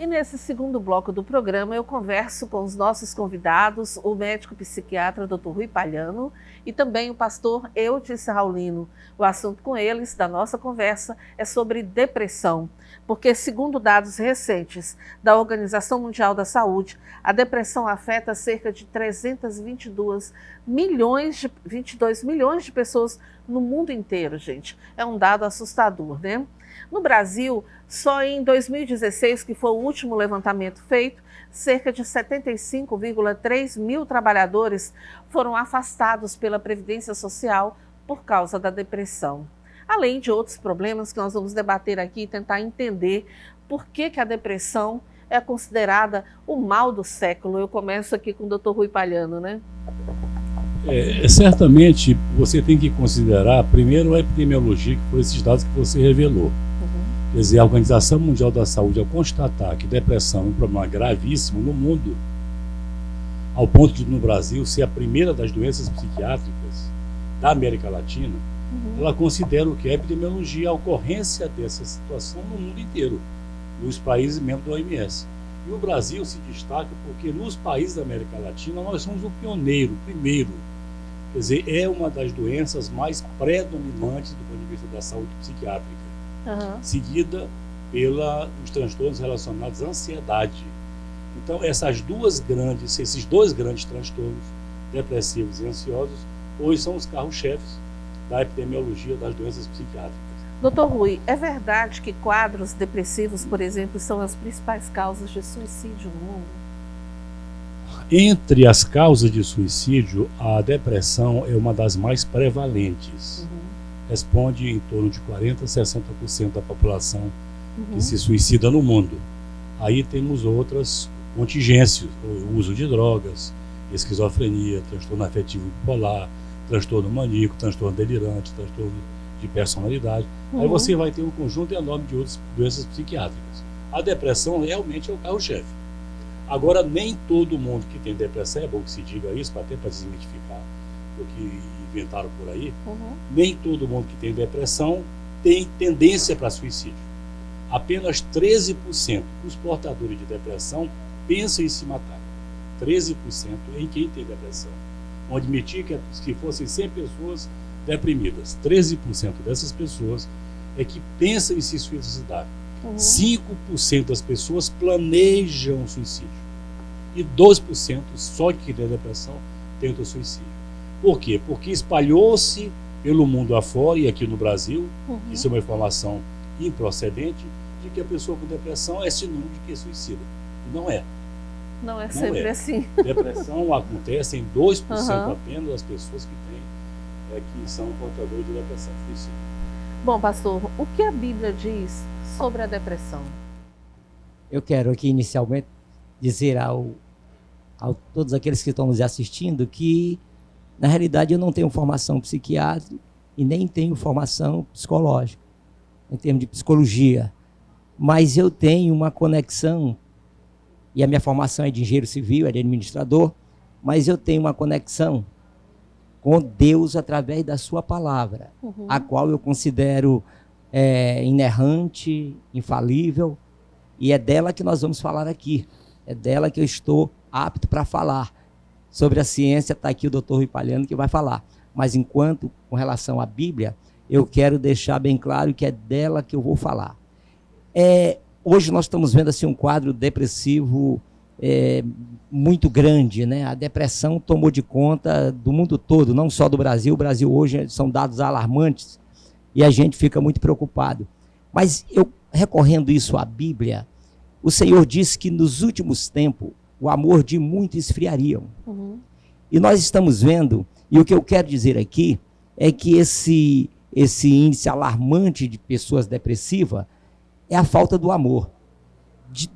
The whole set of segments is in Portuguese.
E nesse segundo bloco do programa eu converso com os nossos convidados, o médico psiquiatra Dr. Rui Palhano e também o pastor Eutice Raulino. O assunto com eles da nossa conversa é sobre depressão, porque segundo dados recentes da Organização Mundial da Saúde, a depressão afeta cerca de 22 milhões de pessoas no mundo inteiro, gente. É um dado assustador, né? No Brasil, só em 2016, que foi o último levantamento feito, cerca de 75,3 mil trabalhadores foram afastados pela Previdência Social por causa da depressão. Além de outros problemas que nós vamos debater aqui e tentar entender por que a depressão é considerada o mal do século. Eu começo aqui com o Dr. Rui Palhano, né? Certamente você tem que considerar primeiro a epidemiologia, que foram esses dados que você revelou. Quer dizer, a Organização Mundial da Saúde, ao constatar que depressão é um problema gravíssimo no mundo, ao ponto de no Brasil ser a primeira das doenças psiquiátricas da América Latina, ela considera o que é epidemiologia, a ocorrência dessa situação no mundo inteiro, nos países membros da OMS. E o Brasil se destaca porque nos países da América Latina nós somos o pioneiro, o primeiro. Quer dizer, é uma das doenças mais predominantes do ponto de vista da saúde psiquiátrica. Seguida pelos transtornos relacionados à ansiedade. Então, esses dois grandes transtornos, depressivos e ansiosos, hoje são os carros-chefes da epidemiologia das doenças psiquiátricas. Doutor Rui, é verdade que quadros depressivos, por exemplo, são as principais causas de suicídio no mundo? Entre as causas de suicídio, a depressão é uma das mais prevalentes. Responde em torno de 40% a 60% da população que se suicida no mundo. Aí temos outras contingências, o uso de drogas, esquizofrenia, transtorno afetivo bipolar, transtorno maníaco, transtorno delirante, transtorno de personalidade. Aí você vai ter um conjunto enorme de outras doenças psiquiátricas. A depressão realmente é o carro-chefe. Agora, nem todo mundo que tem depressão, é bom que se diga isso, até para desmitificar o que inventaram por aí, nem todo mundo que tem depressão tem tendência para suicídio. Apenas 13% dos portadores de depressão pensam em se matar. 13% em quem tem depressão. Vamos admitir que fossem 100 pessoas deprimidas. 13% dessas pessoas é que pensam em se suicidar. 5% das pessoas planejam suicídio. E 12% só de quem tem depressão tenta o suicídio. Por quê? Porque espalhou-se pelo mundo afora e aqui no Brasil, isso é uma informação improcedente, de que a pessoa com depressão é sinônimo de que é suicida. Não é. Não é sempre assim. Depressão acontece em 2% apenas das pessoas que têm, que são portadores de depressão, suicídio. Bom, pastor, o que a Bíblia diz sobre a depressão? Eu quero aqui inicialmente dizer a todos aqueles que estão nos assistindo que na realidade, eu não tenho formação psiquiátrica e nem tenho formação psicológica, em termos de psicologia. Mas eu tenho uma conexão, e a minha formação é de engenheiro civil, é de administrador, mas eu tenho uma conexão com Deus através da sua palavra, a qual eu considero inerrante, infalível, e é dela que nós vamos falar aqui. É dela que eu estou apto para falar. Sobre a ciência, está aqui o Dr. Rui Palhano que vai falar. Mas enquanto, com relação à Bíblia, eu quero deixar bem claro que é dela que eu vou falar. Hoje nós estamos vendo assim, um quadro depressivo muito grande, né? A depressão tomou de conta do mundo todo, não só do Brasil. O Brasil hoje são dados alarmantes e a gente fica muito preocupado. Mas eu, recorrendo isso à Bíblia, o Senhor disse que nos últimos tempos o amor de muitos esfriaria. E nós estamos vendo, e o que eu quero dizer aqui, é que esse índice alarmante de pessoas depressivas é a falta do amor,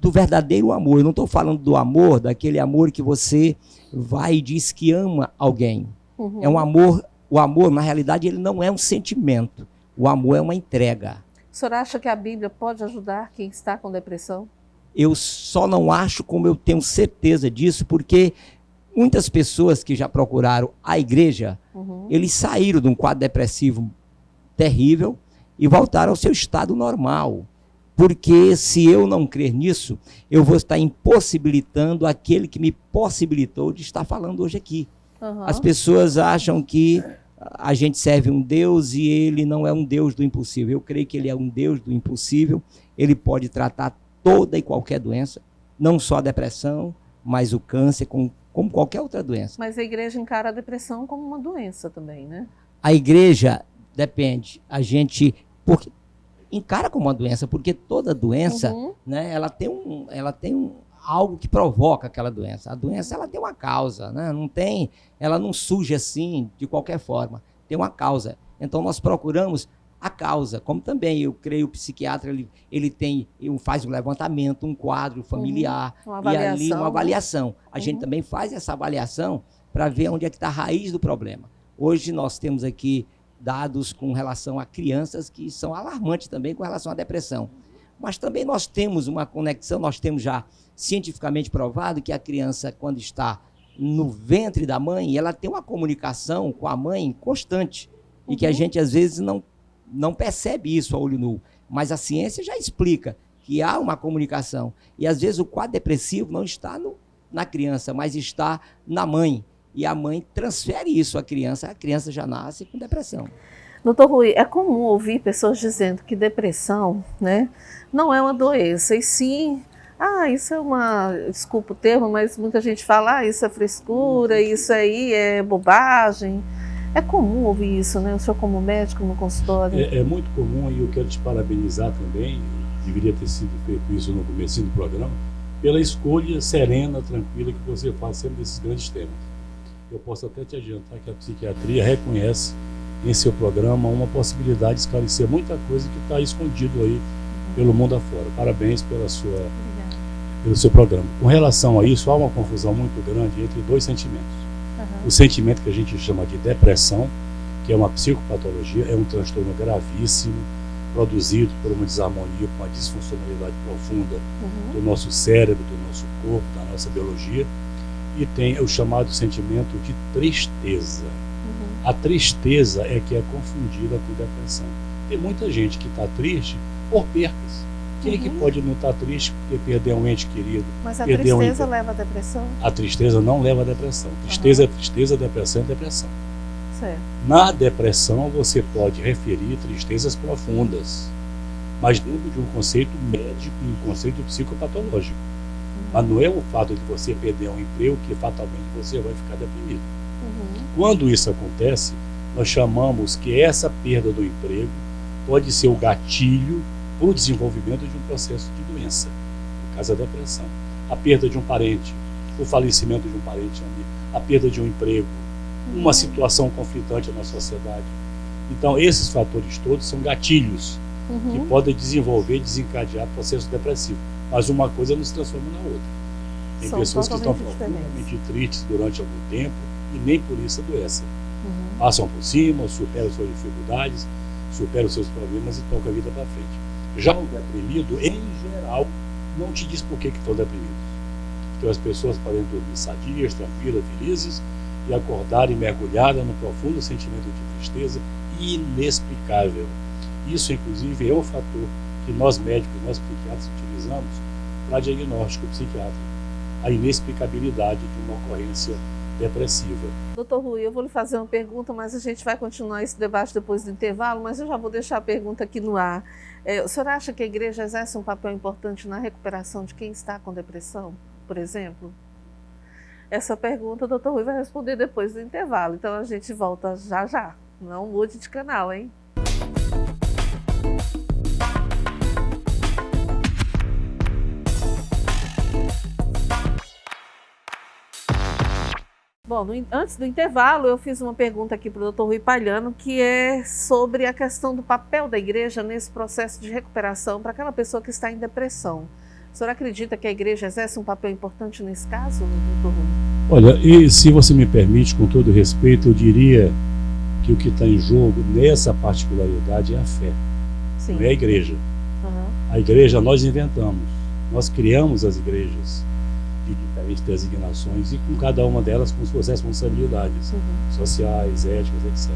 do verdadeiro amor. Eu não estou falando do amor, daquele amor que você vai e diz que ama alguém. É um amor, o amor, na realidade, ele não é um sentimento, o amor é uma entrega. O senhor acha que a Bíblia pode ajudar quem está com depressão? Eu só não acho, como eu tenho certeza disso, porque muitas pessoas que já procuraram a igreja, eles saíram de um quadro depressivo terrível e voltaram ao seu estado normal. Porque se eu não crer nisso, eu vou estar impossibilitando aquele que me possibilitou de estar falando hoje aqui. Uhum. As pessoas acham que a gente serve um Deus e ele não é um Deus do impossível. Eu creio que ele é um Deus do impossível. Ele pode tratar toda e qualquer doença, não só a depressão, mas o câncer, como qualquer outra doença. Mas a igreja encara a depressão como uma doença também, né? A igreja, depende, a gente encara como uma doença, porque toda doença, né, ela tem algo que provoca aquela doença. A doença, ela tem uma causa, né? Ela não surge assim de qualquer forma, tem uma causa. Então nós procuramos a causa, como também eu creio o psiquiatra ele faz um levantamento, um quadro familiar, e ali uma avaliação. A gente também faz essa avaliação para ver onde é que está a raiz do problema. Hoje nós temos aqui dados com relação a crianças que são alarmantes também com relação à depressão. Mas também nós temos uma conexão, nós temos já cientificamente provado que a criança, quando está no ventre da mãe, ela tem uma comunicação com a mãe constante, e que a gente às vezes não percebe isso a olho nu, mas a ciência já explica que há uma comunicação, e às vezes o quadro depressivo não está na criança, mas está na mãe, e a mãe transfere isso à criança, a criança já nasce com depressão. Doutor Rui, é comum ouvir pessoas dizendo que depressão, né, não é uma doença, e sim, isso é desculpa o termo, mas muita gente fala, isso é frescura, isso aí é bobagem. É comum ouvir isso, né? O senhor como médico no consultório. É muito comum, e eu quero te parabenizar também, deveria ter sido feito isso no começo do programa, pela escolha serena, tranquila que você faz sempre desses grandes temas. Eu posso até te adiantar que a psiquiatria reconhece em seu programa uma possibilidade de esclarecer muita coisa que está escondido aí pelo mundo afora. Parabéns pelo seu programa. Com relação a isso, há uma confusão muito grande entre dois sentimentos. O sentimento que a gente chama de depressão, que é uma psicopatologia, é um transtorno gravíssimo, produzido por uma desarmonia, por uma disfuncionalidade profunda do nosso cérebro, do nosso corpo, da nossa biologia, e tem o chamado sentimento de tristeza. A tristeza é que é confundida com depressão. Tem muita gente que está triste por percas. Quem é que pode não estar triste porque perdeu um ente querido? Mas a tristeza leva à depressão? A tristeza não leva à depressão. Tristeza é tristeza, depressão é depressão. Certo. Na depressão você pode referir tristezas profundas, mas dentro de um conceito médico e um conceito psicopatológico. Mas não é o fato de você perder um emprego que fatalmente você vai ficar deprimido. Quando isso acontece, nós chamamos que essa perda do emprego pode ser o gatilho para o desenvolvimento de um processo de doença, no caso a depressão. A perda de um parente, o falecimento de um parente amigo, a perda de um emprego, uma situação conflitante na sociedade. Então, esses fatores todos são gatilhos que podem desenvolver e desencadear processo depressivo. Mas uma coisa não se transforma na outra. Tem pessoas que estão profundamente tristes durante algum tempo e nem por isso adoecem. Passam por cima, superam suas dificuldades, superam seus problemas e tocam a vida para frente. Já o deprimido, em geral, não te diz por que estão deprimidos. Então as pessoas podem dormir sadias, tranquilas, felizes e acordarem mergulhadas num profundo sentimento de tristeza inexplicável. Isso, inclusive, é o fator que nós médicos, nós psiquiatras utilizamos para diagnóstico psiquiátrico, a inexplicabilidade de uma ocorrência depressiva. Doutor Rui, eu vou lhe fazer uma pergunta, mas a gente vai continuar esse debate depois do intervalo, mas eu já vou deixar a pergunta aqui no ar. O senhor acha que a igreja exerce um papel importante na recuperação de quem está com depressão, por exemplo? Essa pergunta o doutor Rui vai responder depois do intervalo, então a gente volta já já. Não mude de canal, hein? Bom, antes do intervalo, eu fiz uma pergunta aqui para o Dr. Rui Palhano, que é sobre a questão do papel da igreja nesse processo de recuperação para aquela pessoa que está em depressão. O senhor acredita que a igreja exerce um papel importante nesse caso, Dr. Rui? Olha, e se você me permite, com todo respeito, eu diria que o que está em jogo nessa particularidade é a fé, Sim. Não é a igreja. A igreja nós inventamos, nós criamos as igrejas de diferentes designações e com cada uma delas com suas responsabilidades sociais, éticas, etc.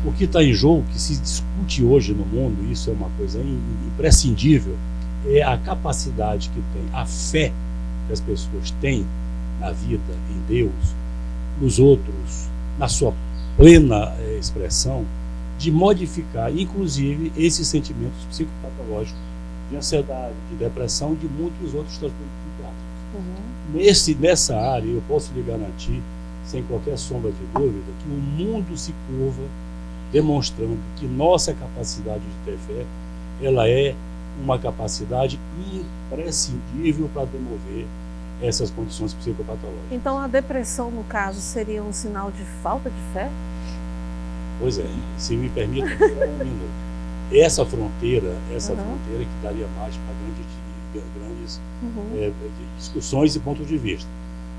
O que está em jogo, que se discute hoje no mundo, isso é uma coisa imprescindível, é a capacidade que tem, a fé que as pessoas têm na vida, em Deus, nos outros, na sua plena expressão, de modificar, inclusive, esses sentimentos psicopatológicos de ansiedade, de depressão, de muitos outros transtornos psiquiátricos. Nessa área, eu posso lhe garantir, sem qualquer sombra de dúvida, que o mundo se curva demonstrando que nossa capacidade de ter fé, ela é uma capacidade imprescindível para demover essas condições psicopatológicas. Então a depressão, no caso, seria um sinal de falta de fé? Pois é, se me permita só um minuto. Essa fronteira que daria mais para grandes discussões e pontos de vista.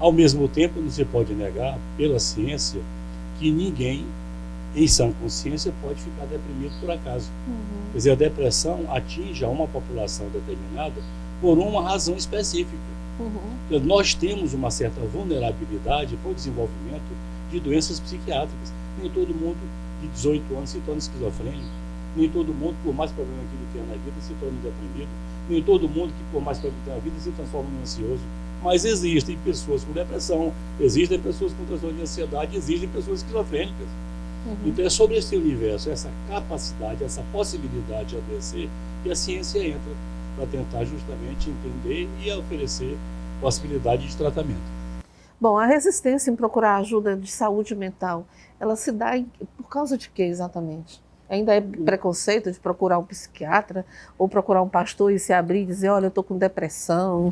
Ao mesmo tempo, não se pode negar, pela ciência, que ninguém, em sã consciência, pode ficar deprimido por acaso. Quer dizer, a depressão atinge a uma população determinada por uma razão específica. Nós temos uma certa vulnerabilidade para o desenvolvimento de doenças psiquiátricas. Nem todo mundo de 18 anos se torna esquizofrênico, nem todo mundo, por mais problema que ele tenha na vida, se torna deprimido, nem todo mundo que, por mais problema que tenha na vida, se transforma em ansioso. Mas existem pessoas com depressão, existem pessoas com transtorno de ansiedade, existem pessoas esquizofrênicas. Então é sobre esse universo, essa capacidade, essa possibilidade de adoecer, que a ciência entra para tentar justamente entender e oferecer possibilidade de tratamento. Bom, a resistência em procurar ajuda de saúde mental, ela se dá por causa de quê exatamente? Ainda é preconceito de procurar um psiquiatra ou procurar um pastor e se abrir e dizer, olha, eu estou com depressão,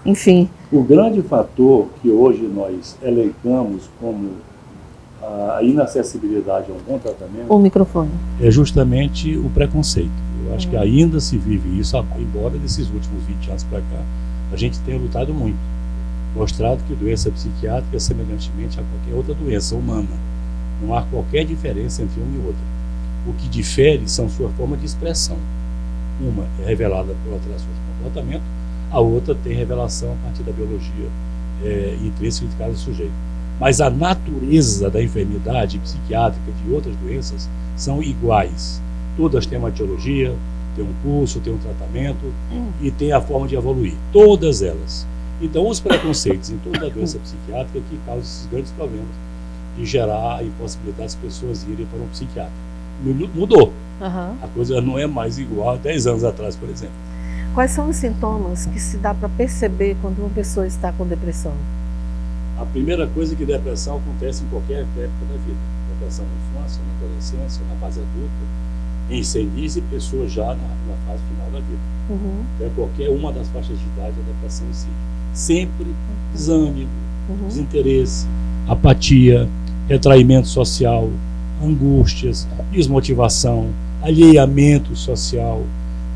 enfim. O grande fator que hoje nós elencamos como a inacessibilidade a um bom tratamento... O microfone. É justamente o preconceito. Eu acho que ainda se vive isso, embora desses últimos 20 anos para cá, a gente tenha lutado muito. Mostrado que doença psiquiátrica é semelhantemente a qualquer outra doença humana. Não há qualquer diferença entre uma e outra. O que difere são sua forma de expressão. Uma é revelada por alterações de comportamento, a outra tem revelação a partir da biologia intrínseca de cada sujeito. Mas a natureza da enfermidade psiquiátrica e de outras doenças são iguais. Todas têm uma etiologia, têm um curso, têm um tratamento e têm a forma de evoluir. Todas elas. Então, os preconceitos em toda a doença psiquiátrica que causam esses grandes problemas de gerar a impossibilidade das pessoas irem para um psiquiatra. Mudou. A coisa não é mais igual a 10 anos atrás, por exemplo. Quais são os sintomas que se dá para perceber quando uma pessoa está com depressão? A primeira coisa é que depressão acontece em qualquer época da vida. Depressão na infância, na adolescência, na fase adulta, em senil e pessoas já na fase final da vida. Então, qualquer uma das faixas de idade, a depressão incide. Sempre desânimo, desinteresse, apatia, retraimento social, angústias, desmotivação, alheamento social,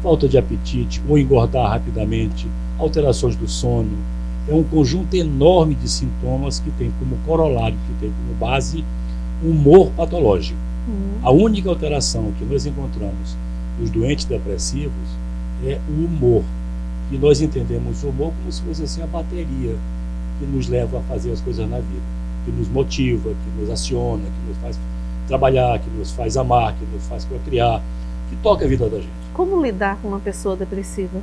falta de apetite ou engordar rapidamente, alterações do sono. É um conjunto enorme de sintomas que tem como corolário, que tem como base humor patológico. A única alteração que nós encontramos nos doentes depressivos é o humor. E nós entendemos o humor como se fosse assim a bateria que nos leva a fazer as coisas na vida, que nos motiva, que nos aciona, que nos faz trabalhar, que nos faz amar, que nos faz procriar, que toca a vida da gente. Como lidar com uma pessoa depressiva?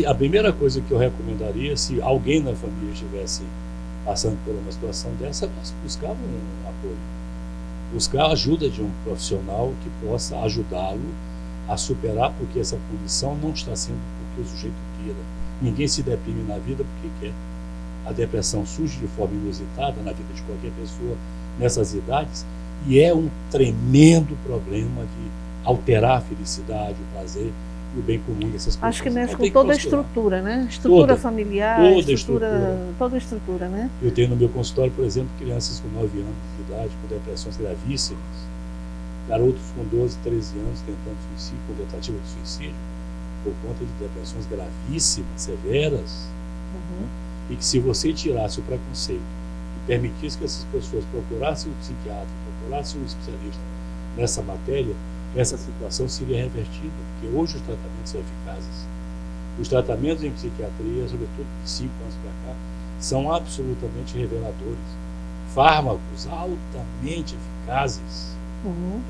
A primeira coisa que eu recomendaria, se alguém na família estivesse passando por uma situação dessa, é buscar um apoio. Buscar a ajuda de um profissional que possa ajudá-lo a superar, porque essa condição não está sendo porque o sujeito queira. Ninguém se deprime na vida porque quer. A depressão surge de forma inusitada na vida de qualquer pessoa nessas idades e é um tremendo problema de alterar a felicidade, o prazer e o bem comum dessas pessoas. Acho que mexe com toda a estrutura, né? Estrutura familiar, toda a estrutura, né? Eu tenho no meu consultório, por exemplo, crianças com 9 anos de idade com depressões gravíssimas, garotos com 12, 13 anos tentando suicídio, com tentativa de suicídio, por conta de depressões gravíssimas, severas, e que se você tirasse o preconceito e permitisse que essas pessoas procurassem um psiquiatra, procurassem um especialista nessa matéria, essa situação seria revertida, porque hoje os tratamentos são eficazes. Os tratamentos em psiquiatria, sobretudo de 5 anos para cá, são absolutamente reveladores. Fármacos altamente eficazes,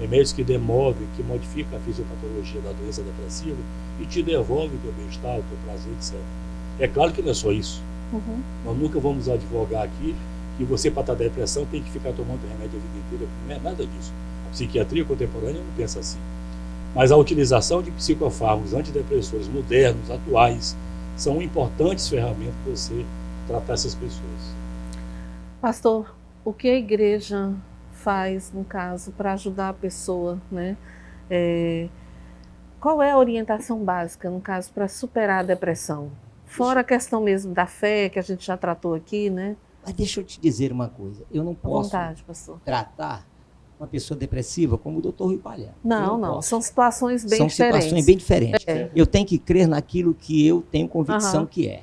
Remédios que demovem, que modificam a fisiopatologia da doença depressiva e te devolvem o teu bem-estar, o teu prazer, etc. É claro que não é só isso. Nós nunca vamos advogar aqui que você, para estar depressão, tem que ficar tomando remédio a vida inteira. Não é nada disso. A psiquiatria contemporânea não pensa assim. Mas a utilização de psicofármacos antidepressores modernos, atuais, são importantes ferramentas para você tratar essas pessoas. Pastor, o que a igreja faz, no caso, para ajudar a pessoa, né? Qual é a orientação básica, no caso, para superar a depressão? Fora a questão mesmo da fé, que a gente já tratou aqui, né? Mas deixa eu te dizer uma coisa. Eu não posso tratar uma pessoa depressiva como o Dr. Rui Palhano. Não. São situações bem diferentes. São situações bem diferentes. Eu tenho que crer naquilo que eu tenho convicção que é.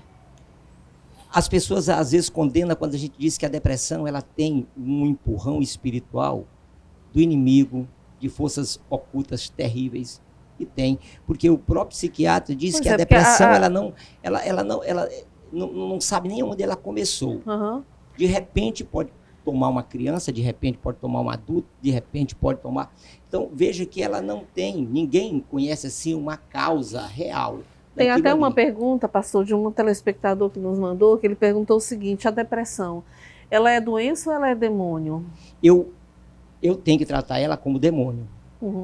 As pessoas, às vezes, condenam quando a gente diz que a depressão ela tem um empurrão espiritual do inimigo, de forças ocultas terríveis. E tem. Porque o próprio psiquiatra diz que a depressão ela não sabe nem onde ela começou. De repente pode tomar uma criança, de repente pode tomar um adulto, de repente pode tomar... Então, veja que ela não tem, ninguém conhece assim uma causa real. Tem até uma pergunta, pastor, de um telespectador que nos mandou, que ele perguntou o seguinte: a depressão, ela é doença ou ela é demônio? Eu tenho que tratar ela como demônio.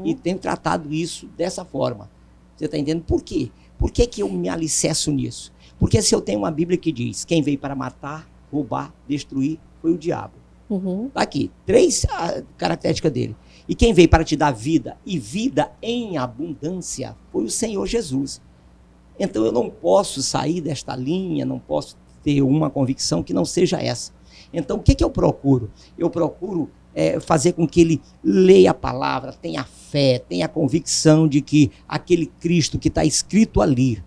E tenho tratado isso dessa forma. Você está entendendo? Por quê? Por que eu me alicerço nisso? Porque se eu tenho uma Bíblia que diz: quem veio para matar, roubar, destruir, foi o diabo. Tá aqui, 3 características dele. E quem veio para te dar vida, e vida em abundância, foi o Senhor Jesus. Então eu não posso sair desta linha, não posso ter uma convicção que não seja essa. Então o que eu procuro? Eu procuro fazer com que ele leia a palavra, tenha fé, tenha a convicção de que aquele Cristo que está escrito ali,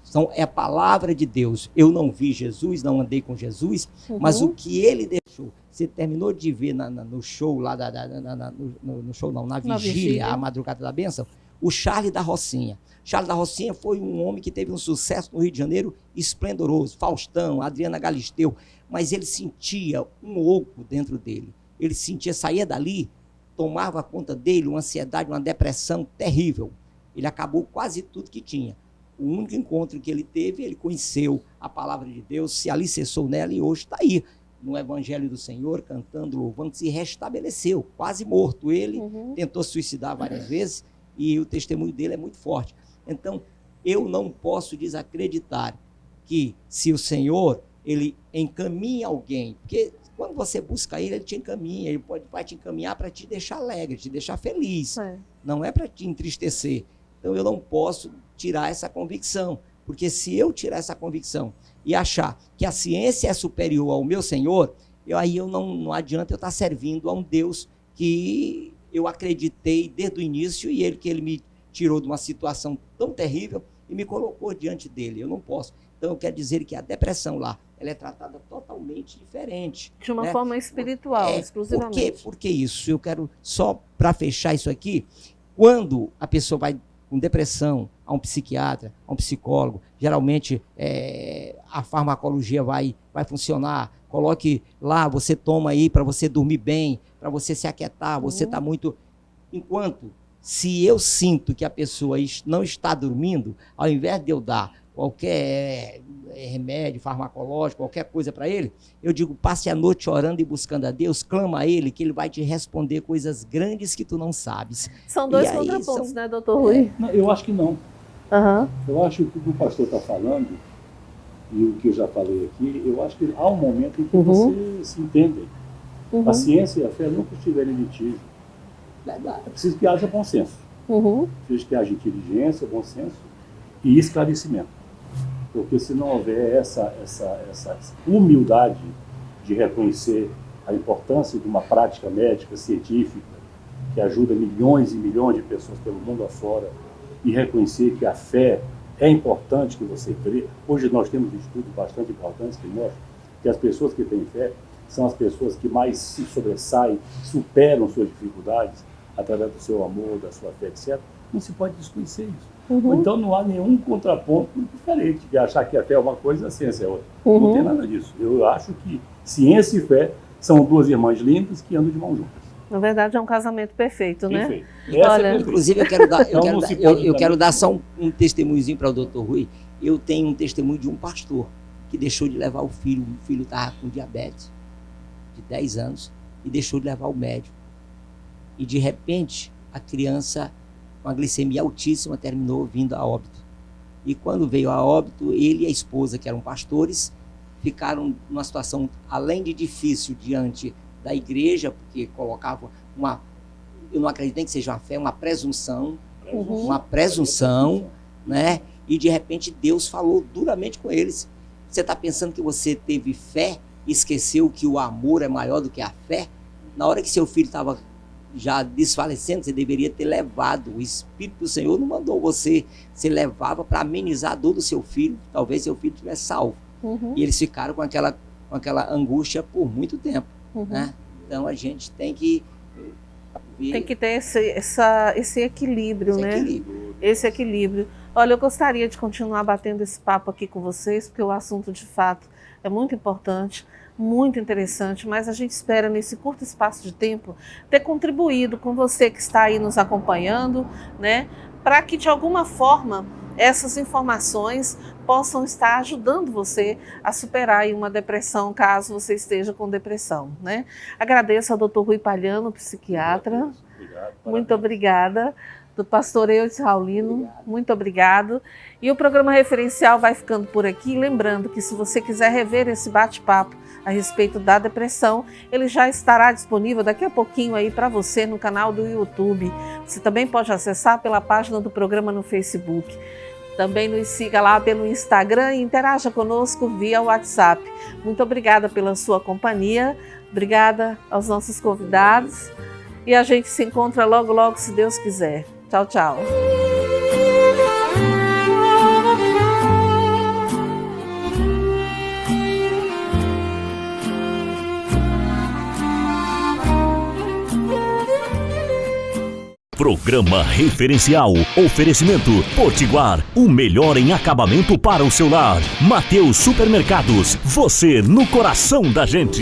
então, é a palavra de Deus. Eu não vi Jesus, não andei com Jesus, mas o que ele deixou. Você terminou de ver no show lá, na vigília, a Madrugada da Bênção, o Charlie da Rocinha. Charlie da Rocinha foi um homem que teve um sucesso no Rio de Janeiro esplendoroso. Faustão, Adriana Galisteu, mas ele sentia um oco dentro dele. Ele sentia, saía dali, tomava conta dele, uma ansiedade, uma depressão terrível. Ele acabou quase tudo que tinha. O único encontro que ele teve, ele conheceu a palavra de Deus, se alicerçou nela e hoje está aí, no Evangelho do Senhor, cantando, louvando, se restabeleceu, quase morto. Ele tentou se suicidar várias vezes e o testemunho dele é muito forte. Então, eu não posso desacreditar que se o Senhor, ele encaminha alguém, porque quando você busca ele te encaminha, ele vai te encaminhar para te deixar alegre, te deixar feliz, não é para te entristecer. Então, eu não posso tirar essa convicção, porque se eu tirar essa convicção e achar que a ciência é superior ao meu Senhor, aí não adianta eu estar servindo a um Deus que eu acreditei desde o início e que ele me tirou de uma situação tão terrível e me colocou diante dele. Eu não posso. Então, eu quero dizer que a depressão lá, ela é tratada totalmente diferente. De uma forma espiritual, exclusivamente. Por que isso? Eu quero, só para fechar isso aqui, quando a pessoa vai com depressão a um psiquiatra, a um psicólogo, geralmente a farmacologia vai funcionar. Coloque lá, você toma aí para você dormir bem, para você se aquietar, você está muito... Enquanto, se eu sinto que a pessoa não está dormindo, ao invés de eu dar qualquer remédio farmacológico, qualquer coisa para ele, eu digo, passe a noite orando e buscando a Deus, clama a ele, que ele vai te responder coisas grandes que tu não sabes. São dois contrapontos, né, doutor Rui? Não, eu acho que não. Eu acho que o que o pastor está falando, e o que eu já falei aqui, eu acho que há um momento em que você se entende. A ciência e a fé nunca estiverem em litígio. É preciso que haja bom senso. Preciso que haja inteligência, bom senso e esclarecimento. Porque se não houver essa humildade de reconhecer a importância de uma prática médica, científica, que ajuda milhões e milhões de pessoas pelo mundo afora, e reconhecer que a fé é importante que você crê. Hoje nós temos estudos bastante importantes que mostram que as pessoas que têm fé são as pessoas que mais se sobressaem, superam suas dificuldades através do seu amor, da sua fé, etc. Não se pode desconhecer isso. Então não há nenhum contraponto diferente de achar que a fé é uma coisa e a ciência é outra. Não tem nada disso. Eu acho que ciência e fé são duas irmãs lindas que andam de mãos juntas. Na verdade, é um casamento perfeito, né? Perfeito. Olha, inclusive, eu quero dar só um testemunhozinho para o doutor Rui. Eu tenho um testemunho de um pastor que deixou de levar o filho estava com diabetes de 10 anos e deixou de levar o médico. E de repente, a criança com a glicemia altíssima terminou vindo a óbito. E quando veio a óbito, ele e a esposa, que eram pastores, ficaram numa situação, além de difícil, diante da igreja, porque colocavam eu não acredito nem que seja uma fé, uma presunção, né? E de repente Deus falou duramente com eles. Você está pensando que você teve fé e esqueceu que o amor é maior do que a fé? Na hora que seu filho estava já desfalecendo, você deveria ter levado. O Espírito do Senhor não mandou você levava para amenizar a dor do seu filho. Talvez seu filho tivesse salvo. E eles ficaram com aquela angústia por muito tempo. Né? Então a gente tem que ter esse equilíbrio, né? Esse equilíbrio. Olha, eu gostaria de continuar batendo esse papo aqui com vocês, porque o assunto de fato é muito importante, muito interessante, mas a gente espera nesse curto espaço de tempo ter contribuído com você que está aí nos acompanhando, né? Para que de alguma forma essas informações possam estar ajudando você a superar aí uma depressão, caso você esteja com depressão, né? Agradeço ao Dr. Rui Palhano, psiquiatra. Muito obrigada. Do pastor Eudes Raulino, muito obrigado. E o programa Referencial vai ficando por aqui. Lembrando que se você quiser rever esse bate-papo a respeito da depressão, ele já estará disponível daqui a pouquinho aí para você no canal do YouTube. Você também pode acessar pela página do programa no Facebook. Também nos siga lá pelo Instagram e interaja conosco via WhatsApp. Muito obrigada pela sua companhia, obrigada aos nossos convidados e a gente se encontra logo, logo, se Deus quiser. Tchau, tchau. Programa Referencial. Oferecimento Potiguar. O melhor em acabamento para o seu lar. Mateus Supermercados. Você no coração da gente.